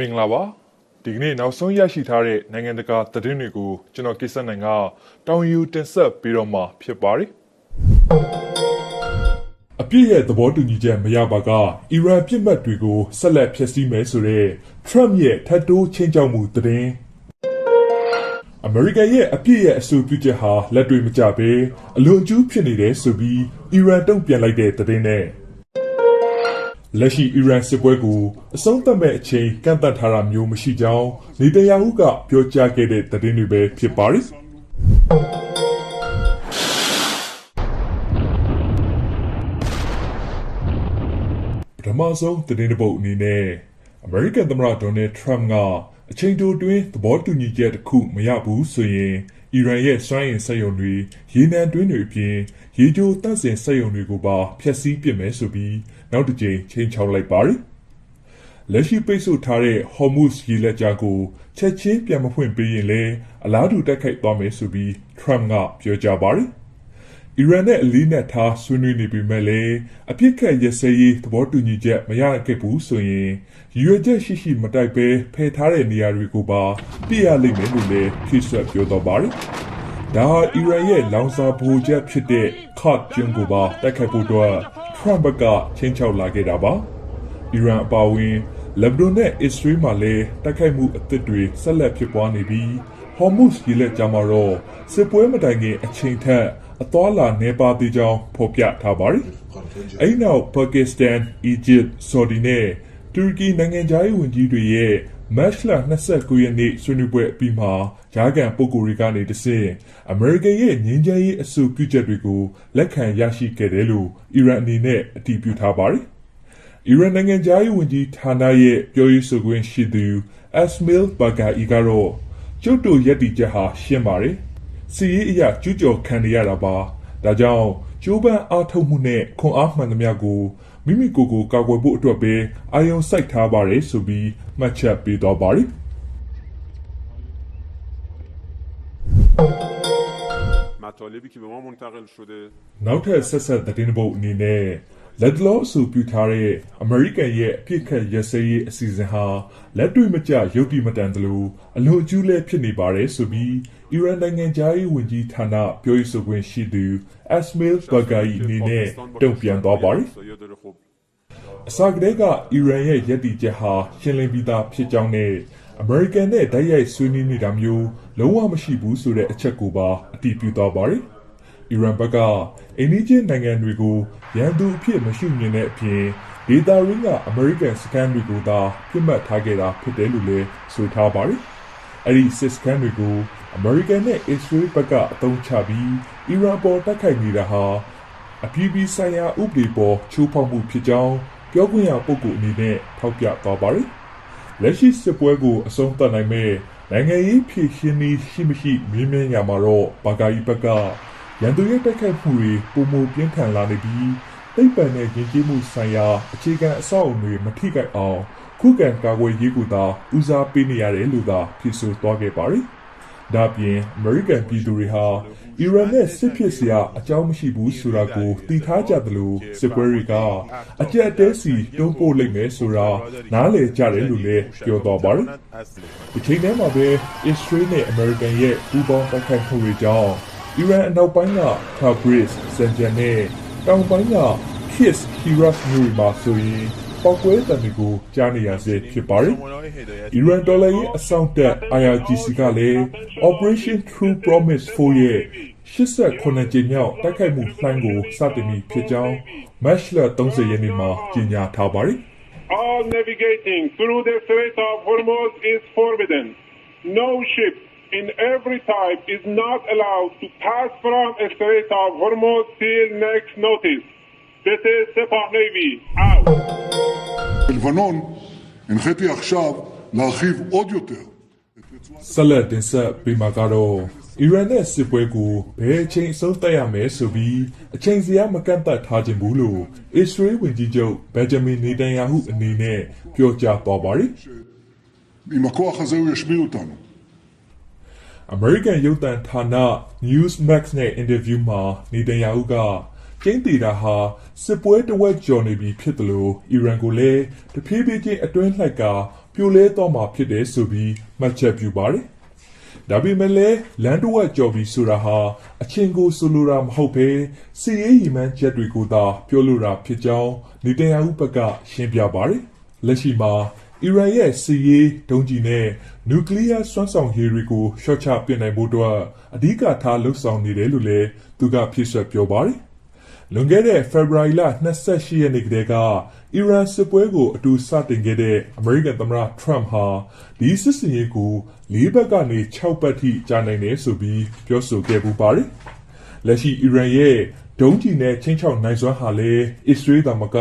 င်္ဂလာပါဒီကနေ့နောက်ဆုံးရရှိထားတဲ့နိုင်ငံတကာသတင်းတွေကိုကျွန်တော်ကိစ္စနိုင်ကတောင်းယူတင်ဆက်ပြီးတော့မှဖြစ်ပါတယ်အပြည့်ရဲ့သဘောတူညီချက်မရပါကအီရန်ပြည်မှတ်တွေကိုဆက်လက်ဖျက်ဆီးမယ်ဆိုတဲ့ Trump ရဲ့ထပ်တိုးချင်းကြောက်မှုသတင်းအမေရိကန်ရဲ့အပြည့်ရဲ့အဆိုပြုချက်ဟာလက်တွေ့မကျဘဲအလွန်အကျူးဖြစ်နေတယ်ဆိုပြီးအီရန်တုံ့ပြန်လိုက်တဲ့သတင်းနဲ့လက်ရှိအီရန်စစ်ပွဲကိုအဆုံးသတ်မဲ့အချိန်ကန့်သတ်ထားတာမျိုးမရှိကြောင်းနေတန်ယာဟုကပြောကြားခဲ့တဲ့သတင်းတွေပဲဖြစ်ပါတယ်ပထမဆုံးသတင်းတစ်ပုဒ်အနေနဲ့အမေရိကန်သမ္မတဒေါ်နယ်ထရမ့်ကအချိန်တိုအတွင်းသဘောတူညီချက်တစ်ခုမရဘူးဆိုရင်အီရန်ရဲ့စွမ်းအင်စက်ရုံတွေရေနံတွင်းတွေအပြင်ရေကြိုးတပ်ဆင်စက်ရုံတွေကိုပါဖျက်ဆီးပစ်မယ်ဆိုပြီးနောက်တစ်ကြိမ်ချိန်ချောက်လိုက်ပါတယ်။လက်ရှိပိတ်ဆို့ထားတဲ့ Hormuz ရေလက်ကြားကိုချက်ချင်းပြန်မဖွင့်ပေးရင်လည်းအလားတူတိုက်ခိုက်သွားမယ်ဆိုပြီး Trump ကပြောကြားပါတယ်။အီရန်နဲ့အလေးနက်ထားဆွေးနွေးနေပေမဲ့လည်းအပြစ်ခတ်ရစဲရေးသဘောတူညီချက်မရခဲ့ဘူးဆိုရင်ရွေချက်ရှိမတိုက်ပဲဖယ်ထားတဲ့နေရာတွေကိုပါပြရလိမ့်မယ်လို့လည်းဖြည့်ဆွတ်ပြောတော့ပါတယ်။ဒါဟာအီရန်ရဲ့လောင်စာဗိုလ်ချက်ဖြစ်တဲ့ Kurd ကျွန်းကိုပါတိုက်ခိုက်ဖို့အတွက်Trump ကချင်းချောက်လာခဲ့တာပါ။အီရန်အပါအဝင်လက်ဘနွန်နဲ့အစ္စရေးမှာလည်းတိုက်ခိုက်မှုအသစ်တွေဆက်လက်ဖြစ်ပွားနေပြီး Hormuz ရေလက်ကြားမှာတော့စစ်ပွဲမတိုင်ခင်အချိန်ထက်အသွာလာနေပါသေးကြောင်းဖော်ပြထားပါတယ်။အဲဒီနောက်ပါကစ္စတန်၊အီဂျစ်၊ဆော်ဒီနဲ့တူရကီနိုင်ငံသားရေးဝန်ကြီးတွေရဲ့မတ်လ29ရက်နေ့ဆွေးနွေးပွဲအပြီးမှာဂျာကန်ပုဂ္ဂိုလ်တွေကနေတဆင့်အမေရိကန်ရဲ့ငြိမ်းချမ်းရေးအဆိုပြုချက်တွေကိုလက်ခံရရှိခဲ့တယ်လို့အီရန်အနေနဲ့အတည်ပြုထားပါတယ်။အီရန်နိုင်ငံသားရေးဝန်ကြီးဌာနရဲ့ပြောရေးဆိုခွင့်ရှိသူEsmail Baghaeiကတော့ကျုပ်တို့ရည်တည်ချက်ဟာရှင်းပါတယ်။စီရေးအရာကျူးကျော်ခံရတာပါ။ဒါကြောင့်ကျိုးပန်းအားထုတ်မှုနဲ့ခွန်အားမှန်သမျှကိုမိမိကိုယ်ကိုကာကွယ်ဖို့အတွက်ပဲအာရုံစိုက်ထားပါတယ်ဆိုပြီးမှတ်ချက်ပေးသွားပါတယ်နောက်ထပ်ဆက်ဆက်သတင်းပုတ်အနေနဲ့လက်တလောအဆိုပြုထားတဲ့အမေရိကန်ရဲ့အပြစ်ခတ်ရစဲရေးအစီအစဉ်ဟာလက်တွေ့မကျရုပ်တိမတန်သလိုအလွန်အကျူးလဲဖြစ်နေပါတယ်ဆိုပြီးအီရန်နိုင်ငံသားရေးဝန်ကြီးဌာနပြောရေးဆိုခွင့်ရှိသူ Esmail Baghaei အနေနဲ့တုံ့ပြန်သွားပါတယ်အစကတည်းကအီရန်ရဲ့ရည်တည်ချက်ဟာရှင်းလင်းပြီးသားဖြစ်ကြောင်းနဲ့အမေရိကန်နဲ့တိုက်ရိုက်ဆွေးနွေးနေတာမျိုးလုံးဝမရှိဘူးဆိုတဲ့အချက်ကိုပါအတည်ပြုသွားပါတယ်။အီရန်ဘက်ကအိန္ဒိယနိုင်ငံတွေကိုရန်သူအဖြစ်မရှိမြင်တဲ့အပြင်ဒေသရင်းကအမေရိကန်စကန်တွေကိုသာပြစ်မှတ်ထားခဲ့တာဖြစ်တယ်လို့လည်းဆိုထားပါတယ်။အဲဒီစစ်စကန်တွေကိုအမေရိကန်နဲ့အစ္စရေးဘက်ကအသုံးချပြီးအီရန်ပေါ်တိုက်ခိုက်နေတာဟာအပြည်ပြည်ဆိုင်ရာဥပဒေပေါ်ချိုးဖောက်မှုဖြစ်ကြောင်းပြောခွင့်ရပုဂ္ဂိုလ်အနေနဲ့ထောက်ပြသွားပါတယ်။လက်ရှိစစ်ပွဲကိုအဆုံးသတ်နိုင်မဲ့နိုင်ငံရေးဖြည့်ရှင်းနည်းရှိမရှိမြင်မြင်ရမှာတော့ဘာဂါယီဘက်ကရန်သူရဲ့တိုက်ခိုက်မှုတွေပုံမပြင်းထန်လာနေပြီးသိပ္ပံနဲ့ယဉ်ကျေးမှုဆိုင်ရာအခြေခံအဆောက်အအုံတွေမထိခိုက်အောင်ခုခံကာကွယ်ရေးကိုသာဦးစားပေးနေရတယ်လို့သာဖြစ်ဆိုသွားခဲ့ပါတယ်။ဒါပြင်အမေရိကန်ပြည်သူတွေဟာအီရန်နဲ့စစ်ဖြစ်စရာအကြောင်းမရှိဘူးဆိုတာကိုသိထားကြသလိုစစ်ပွဲတွေကအကြက်အတဲစီတွန်းပို့လိုက်မယ်ဆိုတာနားလည်ကြတယ်လို့လည်းပြောသွားပါတယ်။ဒီချိန်ထဲမှာပဲအစ္စရေးနဲ့အမေရိကန်ရဲ့ပူးပေါင်းတိုက်ခိုက်မှုတွေကြောင့်အီရန်အနောက်ပိုင်းက Tabriz, Zanjan နဲ့တောင်ပိုင်းက Kish, Herat မြို့တွေမှာဆိုရင်ပေါက်ကွဲတံတွေကိုကြားနေရစေဖြစ်ပါတယ်။အီရန်ဒေါ်လာရဲ့အဆောင်တက် IRGC ကလည်း Operation True Promise 4ရဲ့89ကြိမ်မြောက်တိုက်ခိုက်မှုလှိုင်းကိုစတင်ပြီးဖြစ်ကြောင်းမတ်လ30ရက်နေ့မှာကြေညာထားပါတယ်။ All navigating through the Strait of Hormuz is forbidden. No ship in every type is not allowed to pass from the Strait of Hormuz till next notice. This is Sepah Navy, out. בלבנון הנחיתי עכשיו להרחיב עוד יותר. ဆက်လက်တင်ဆက်ပေးမှာကတော့အီရန်နဲ့စစ်ပွဲကိုဘယ်အချိန်အဆုံးသတ်ရမယ်ဆိုပြီးအချိန်စရာမကန့်သတ်ထားခြင်းဘူးလို့အစ္စရေးဝန်ကြီးချုပ်ဘင်ဂျမင်နေတန်ယာဟုအနေနဲ့ပြောကြားသွားပါတယ်။ עם הכוח הזה הוא ישמיד אותנו. American ရုပ်သံဌာန Newsmax နဲ့အင်တာဗျူးမှာနေတန်ယာဟုကကျင်းတီတာဟာစစ်ပွဲတဝက်ကျော်နေပြီဖြစ်တယ်လို့အီရန်ကိုလည်းတဖြည်းဖြည်းချင်းအတွင်းလှိုက်က ပြိုလဲတော့မှာဖြစ်တယ်ဆိုပြီးမှတ်ချက်ပြုပါတယ်။ဒါပေမဲ့လည်းလန်ဒိုဝက်ကြော်ပြီးဆိုတာဟာအချင်းကိုဆိုလိုတာမဟုတ်ဘဲစီရေးရီမန်းချက်တွေကိုသာပြောလိုတာဖြစ်ကြောင်းနေတန်ယာဟုဘက်ကရှင်းပြပါတယ်။လက်ရှိမှာအီရန်ရဲ့စီရေးဒုံးကျည်နဲ့နျူကလ িয়ার စွမ်းဆောင်ရည်တွေကိုရှော့ချပစ်နိုင်ဖို့အတွက်အဓိကထားလှုံ့ဆော်နေတယ်လို့လည်းသူကဖြည့်ဆွတ်ပြောပါတယ်။လွန်ခဲ့တဲ့ဖေဖော်ဝါရီလ28ရက်နေ့ကတည်းကအီရန်စစ်ပွဲကိုအတူစတင်ခဲ့တဲ့အမေရိကန်သမ္မတထရမ့်ဟာဒီစစ်စင်ရေးကို၄ဘက်ကနေ6ဘက်ထိကြာနိုင်တယ်ဆိုပြီးပြောဆိုခဲ့ပူပါတယ်။လက်ရှိအီရန်ရဲ့ဒုံးကျည်နဲ့ချင်းချောက်နိုင်စွမ်းဟာလည်းအစ္စရေးသမက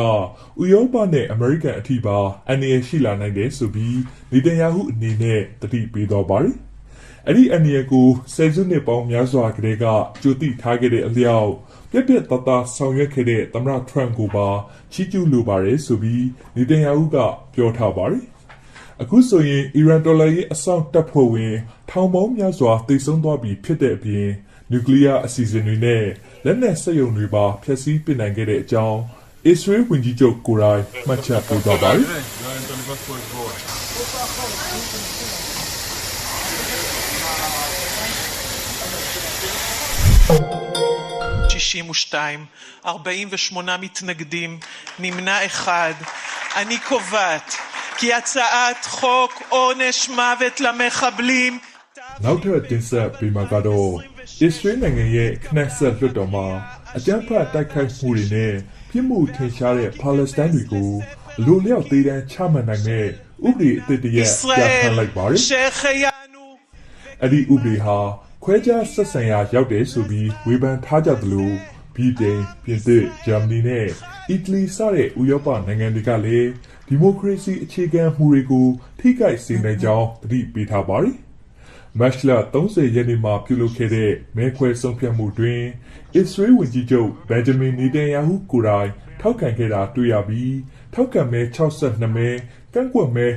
ဥရောပနဲ့အမေရိကန်အထိပါအန္တရာယ်ရှိလာနိုင်တယ်ဆိုပြီးနေတန်ယာဟုအနေနဲ့တတိပေးတော့ပါတယ်။အဲ့ဒီအန္တရာယ်ကိုဆယ်စုနှစ်ပေါင်းများစွာကတည်းကကြိုသိထားခဲ့တဲ့အလျောက်ပြက်ပြက်သားသားဆောင်ရွက်ခဲ့တဲ့သမ္မတထရမ့်ကိုပါချီးကျူးလိုပါတယ်ဆိုပြီးနေတန်ယာဟုကပြောထားပါတယ်။အခုဆိုရင်အီရန်တော်လှန်ရေးအစောင့်တပ်ဖွဲ့ဝင်ထောင်ပေါင်းများစွာတိတ်ဆုံးသွားပြီဖြစ်တဲ့အပြင်နျူကလ িয়ার အစီအစဉ်တွေနဲ့လက်နက်စက်ရုံတွေပါဖျက်ဆီးပစ်နိုင်ခဲ့တဲ့အကြောင်းအစ္စရေးဝန်ကြီးချုပ်ကိုရိုင်းမှတ်ချက်ပေးသွားပါတယ်48 מתנגדים, נמנע אחד. אני קובעת כי הצעת חוק עונש מוות למחבליםနောက်ထပ်တင်ဆက်ပေးမှာကတော့အစ္စရေးနိုင်ငံရဲ့ခနက်ဆက်လွှတ်တော်မှာအကြမ်းဖက်တိုက်ခိုက်မှုတွေနဲ့ပြစ်မှုထင်ရှားတဲ့ပါလက်စတိုင်းတွေကိုအလိုလျောက်သေးတမ်းချမှတ်နိုင်တဲ့ဥပဒေအသစ်တစ်ရပ်ပြဋ္ဌာန်းလိုက်ပါတယ်။အဲ့ဒီဥပဒေဟာခွဲခြားဆက်ဆံရာရောက်တယ်ဆိုပြီးဝေဖန်ထားကြသလိုဗြိတိန်၊ပြင်သစ်၊ဂျာမနီနဲ့အီတလီစတဲ့ဥရောပနိုင်ငံတွေကလည်းဒီမိုကရေစီအခြေခံမှုတွေကိုထိခိုက်စေနိုင်ကြောင်းသတိပေးထားပါတယ်။မတ်လ30ရက်နေ့မှာပြုလုပ်ခဲ့တဲ့မဲခွဲဆုံးဖြတ်မှုတွင်အစ္စရေးဝန်ကြီးချုပ်ဘန်ဂျမင်နေတန်ယာဟုကိုယ်တိုင်ထောက်ခံခဲ့တာတွေ့ရပြီးထောက်ခံမဲ62မဲကန့်ကွက်မဲ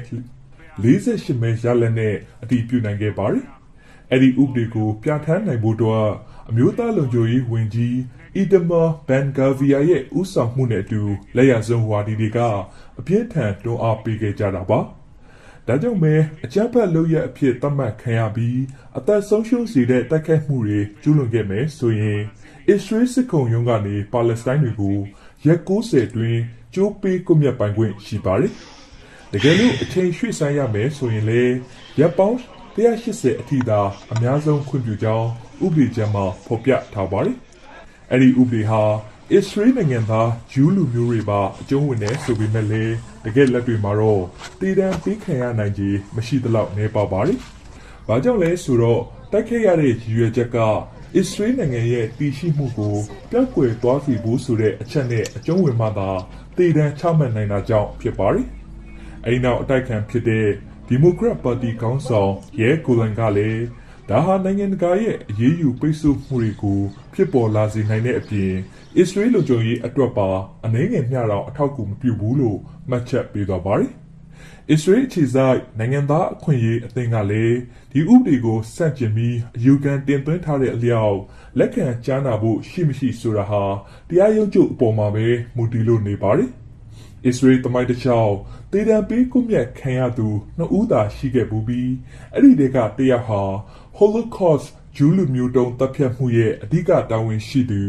48မဲရလဒ်နဲ့အတည်ပြုနိုင်ခဲ့ပါတယ်။အဲ့ဒီဥပဒေကိုပြဋ္ဌာန်းနိုင်ဖို့အတွက်အမျိုးသားလုံခြုံရေးဝန်ကြီးအီတမာဘန်ဂါဗီယာရဲ့ဦးဆောင်မှုနဲ့အတူလက်ရဆုံးဝါဒီတွေကအပြင်းထန်တွန်းအားပေးခဲ့ကြတာပါ။ဒါကြောင့်မဲအကြမ်းဖက်လုပ်ရအဖြစ်သတ်မှတ်ခံရပြီးအသက်ဆုံးရှုံးစေတဲ့တိုက်ခိုက်မှုတွေကျူးလွန်ခဲ့မယ်ဆိုရင်အစ္စရေးစစ်ခုံရုံးကနေပါလက်စတိုင်းတွေကိုရက်90တွင်ကြိုးပေးကွပ်မျက်ပိုင်ခွင့်ရှိပါတယ်။တကယ်လို့အချိန်ရွှေ့ဆိုင်းရမယ်ဆိုရင်လေရက်ပေါင်း180အထိသာအများဆုံးခွင့်ပြုကြောင်းဥပဒေကြမ်းမှာဖော်ပြထားပါတယ်။အဲ့ဒီဥပဒေဟာအစ္စရေးနိုင်ငံသားဂျူးလူမျိုးတွေပါအကျုံးဝင်တယ်ဆိုပေမဲ့လည်းတကယ်လက်တွေ့မှာတော့တည်တံပေးခံရနိုင်ခြေမရှိသလောက်နေပါပါတယ်။ဘာကြောင့်လဲဆိုတော့တိုက်ခိုက်ရတဲ့ရည်ရွယ်ချက်ကအစ္စရေးနိုင်ငံရဲ့တည်ရှိမှုကိုပြတ်ကွယ်သွားစေဖို့ဆိုတဲ့အချက်နဲ့အကျုံးဝင်မှသာတည်တံချမှတ်နိုင်တာကြောင့်ဖြစ်ပါတယ်။အဲဒီနောက်အတိုက်ခံဖြစ်တဲ့ဒီမိုကရက်ပါတီခေါင်းဆောင်ရဲကိုလန်ကလည်းဒါဟာနိုင်ငံတကာရဲ့အရေးယူပိတ်ဆို့မှုတွေကိုဖြစ်ပေါ်လာစေနိုင်တဲ့အပြင်အစ္စရေးလူကြုံရေးအတွက်ပါအနှဲငယ်မျှတော့အထောက်အကူမပြုဘူးလို့မှတ်ချက်ပေးသွားပါတယ်။အစ္စရေးခြေဆိုင်နိုင်ငံသားအခွင့်အရေးအသင်းကလည်းဒီဥပဒေကိုစန့်ကျင်ပြီးအယူခံတင်သွင်းထားတဲ့အလျောက်လက်ခံကြားနာဖို့ရှိမရှိဆိုတာဟာတရားရုံးချုပ်အပေါ်မှာပဲမူတည်လို့နေပါတယ်။အစ္စရေးသမိုင်းတစ်လျှောက်တေတံပေးကွပ်မျက်ခံရသူ2ဦးသာရှိခဲ့ပြီးအဲ့ဒီတွေကတယောက်ဟာ Holocaust ဂျူးလူမျိုးတုံးတပ်ဖြတ်မှုရဲ့အဓိကတာဝန်ရှိသူ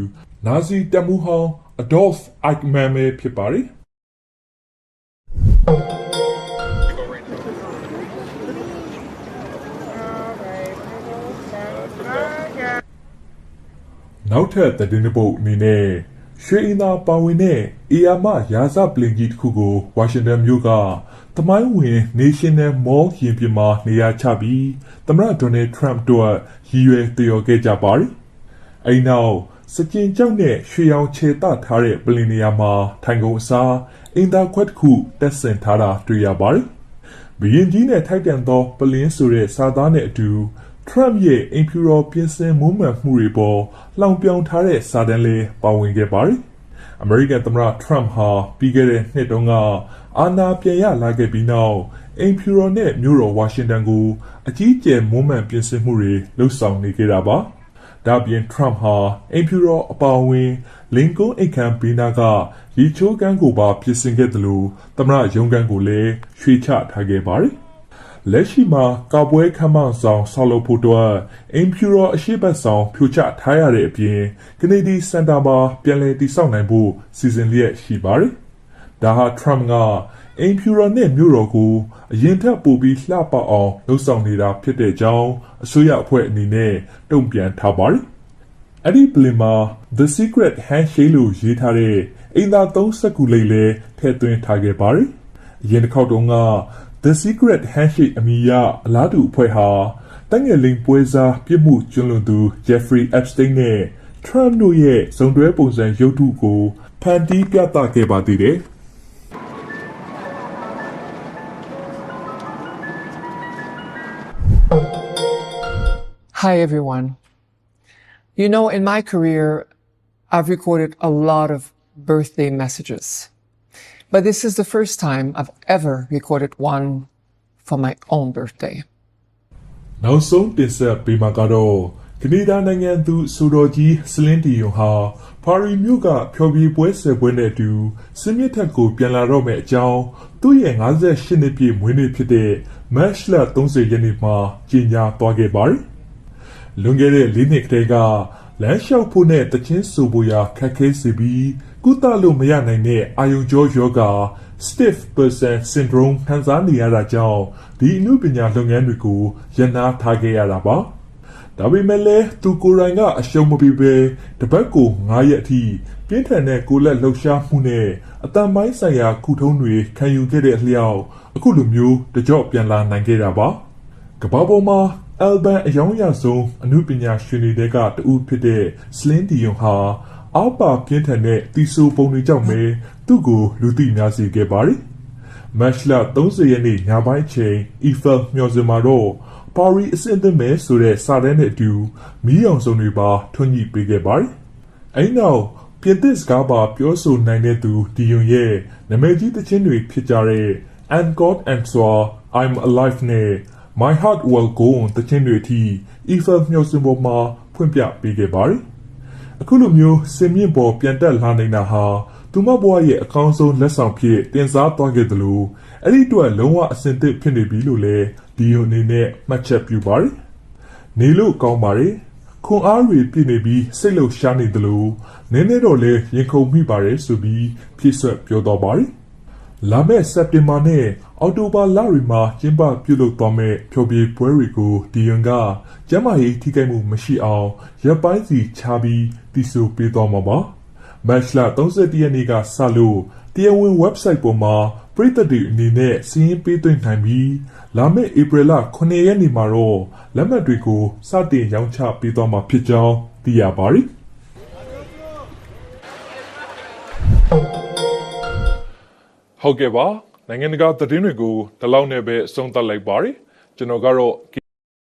နာဇီတပ်မှူးဟောင်း Adolf Eichmann ပဲဖြစ်ပါတယ်။နောက်ထပ်သတင်းတစ်ပုဒ်အနေနဲ့ရွှေအင်သာပါဝင်တဲ့အေယာမရာဇပလင်ကြီးတစ်ခုကိုဝါရှင်တန်မြို့ကသမိုင်းဝင် National Mall ရင်ပြင်မှာနေရာချပြီးသမ္မတဒေါ်နယ်ထရမ့်တို့ရည်ရွယ်တည်တော်ခဲ့ကြပါတယ်။အဲဒီနောက်စကြင်ကြောက်နဲ့ရွှေရောင်ခြေတထားတဲ့ပလင်နေရာမှာထိုင်ကုန်အစားအင်တာခွက်တစ်ခုတက်ဆင်ထားတာတွေ့ရပါတယ်။ဘီရင်ကြီးနဲ့ထိုက်တန်သောပလင်ဆိုတဲ့စာသားနဲ့အတူထရမ့်ရဲ့အိမ်ဖြူတော်ပြင်ဆင်မွမ်းမံမှုတွေပေါ်လောင်ပြောင်ထားတဲ့စာတမ်းလေးပါဝင်ခဲ့ပါတယ်။အမေရိကန်သမ္မတထရမ့်ဟာပြီးခဲ့တဲ့နှစ်တုန်းကအာဏာပြန်ရလာခဲ့ပြီးနောက်အိမ်ဖြူတော်နဲ့မြို့တော်ဝါရှင်တန်ကိုအကြီးအကျယ်မွမ်းမံပြင်ဆင်မှုတွေလှုပ်ဆောင်နေခဲ့တာပါ။ ဒါပြင် Trump ဟာအိမ်ဖြူတော်အပါအဝင်လင်ကွန်းအိမ်ခံဘေးနာကရီချိုးကန်းကိုပါပြင်ဆင်ခဲ့တယ်လို့သမ္မတရုံးခန်းကိုလည်းရွှေ့ချထားခဲ့ပါတယ်။လက်ရှိမှာကာပွဲခမ်းမဆောင်ဆောက်လုပ်ဖို့အတွက်အိမ်ဖြူတော်အရှိတ်ဆောင်ဖြိုချထားရတဲ့အပြင်ကနေဒီစင်တာမှာပြန်လည်တည်ဆောက်နိုင်ဖို့စီစဉ်လျက်ရှိပါတယ်။ဒါဟာ Trump ကအိမ်ဖြူတော်နဲ့မြို့တော်ကိုအရင်ထက်ပိုပြီးလှပအောင်လှုပ်ဆောင်နေတာဖြစ်တဲ့ကြောင်းအစိုးရအဖွဲ့အနေနဲ့တုံ့ပြန်ထားပါတယ်။အဲ့ဒီပလင်မှာ The Secret Handshake လို့ရေးထားတဲ့အင်သာသုံးစက္ကူလိပ်လည်းထည့်သွင်းထားခဲ့ပါတယ်။အရင်တစ်ခေါက်တုန်းက The Secret Handshake အမည်ရအလားတူအဖွဲ့ဟာတငယ်လိန်ပွဲစားပြစ်မှုကျွလွန်သူ Jeffrey Epstein နဲ့ Trump တို့ရဲ့ဇုံတွဲပုံစံရုပ်ထုကိုဖန်တီးပြသခဲ့ပါသေးတယ်။ Hi, everyone. You know, in my career, I've recorded a lot of birthday messages. But this is the first time I've ever recorded one for my own birthday. နောက်ဆုံးတင်ဆက်ပေးမှာကတော့ကနေဒါနိုင်ငံသူဆိုတော်ကြီးစလင်းတီယွန်ဟာပါရီမြို့ကဖျော်ဖြေပွဲဆယ်ပွဲနဲ့အတူစစ်မြစ်ထက်ကိုပြန်လာတော့မယ့်အကြောင်းသူ့ရဲ့58နှစ်ပြည့်မွေးနေ့ဖြစ်တဲ့မတ်လ30ရက်နေ့မှာကြေညာသွားခဲ့ပါတယ်။လွန်ခဲ့တဲ့4နှစ်ကတည်းကလမ်းလျှောက်ဖို့နဲ့တချင်းဆိုဖို့ရာခက်ခဲစေပြီးကုသလို့မရနိုင်တဲ့အာယုံကြောယောဂါ stiff person syndrome ခံစားနေရတာကြောင့်ဒီအမှုပညာလုပ်ငန်းတွေကိုရပ်နားထားခဲ့ရတာပါ။ဒါပေမဲ့လည်းသူကိုယ်တိုင်ကအရှုံးမပေးဘဲတပတ်ကို9ရက်အထိပြင်းထန်တဲ့ကိုယ်လက်လှုပ်ရှားမှုနဲ့အတန်ပိုင်းဆိုင်ရာကုထုံးတွေခံယူခဲ့တဲ့အလျောက်အခုလိုမျိုးတကြော့ပြန်လာနိုင်ခဲ့တာပါ။ကမ္ဘာပေါ်မှာအယ်ဘန်အယောင်ရဆုံးအမှုပညာရှင်တွေကတဦးဖြစ်တဲ့စလင်းဒီယွန်ဟာအောက်ပါပြင်းထန်တဲ့တီဆိုပုံတွေကြောင့်ပဲသူ့ကိုလူသိများစေခဲ့ပါတယ်။မတ်လ30ရက်နေ့ညပိုင်းချိန်အီဖယ်မျှော်စင်မှာတော့ပါရီအဆင့်သင့်မဲ့ဆိုတဲ့စာတမ်းနဲ့အတူမီးရောင်စုံတွေပါထွန်းညှိပေးခဲ့ပါတယ်။အဲဒီနောက်ပြင်သစ်စကားပါပြောဆိုနိုင်တဲ့သူဒီယွန်ရဲ့နာမည်ကြီးသချင်းတွေဖြစ်ကြတဲ့ Encore un soir I'm alive နဲ့ My heart will go on သချင်းတွေအထိအီဖယ်မျှော်စင်ပေါ်မှာဖွင့်ပြပေးခဲ့ပါတယ်။အခုလိုမျိုးစင်မြင့်ပေါ်ပြန်တက်လာနေတာဟာသူမဘဝရဲ့အကောင်းဆုံးလက်ဆောင်ဖြစ်တင်စားသွားခဲ့တယ်လို့အဲ့ဒီအတွက်လုံးဝအဆင်သင့်ဖြစ်နေပြီလို့လည်းဒီယိုအနေနဲ့မှတ်ချက်ပြုပါတယ်။နေလို့ကောင်းပါတယ်။ခွန်အားတွေပြည့်နေပြီးစိတ်လှုပ်ရှားနေတယ်လို့နည်းနည်းတော့လည်းရင်ခုန်မိပါတယ်ဆိုပြီးဖြည့်ဆွတ်ပြောတော့ပါတယ်။လာမယ့်စက်တင်ဘာနဲ့အောက်တိုဘာလတွေမှာကျင်းပပြုလုပ်သွားမယ့်ဖျော်ဖြေပွဲတွေကိုဒီယွန်ကကျန်းမာရေးထိခိုက်မှုမရှိအောင်ရပ်ပိုင်းစီချပြီးတည်ဆူပေးသွားမှာပါ။မတ်လ31ရက်နေ့ကစလို့တရားဝင် website ပေါ်မှာပရိသတ်တွေအနေနဲ့စာရင်းပေးသွင်းနိုင်ပြီးလာမယ့်ဧပြီလ9ရက်နေ့မှာတော့လက်မှတ်တွေကိုစတင်ရောင်းချပေးသွားမှာဖြစ်ကြောင်းသိရပါတယ်။ဟုတ်ကဲ့ပါနိုင်ငံတကာသတင်းတွေကိုဒီလောက်နဲ့ပဲအဆုံးသတ်လိုက်ပါတယ်ကျွန်တော်ကတော့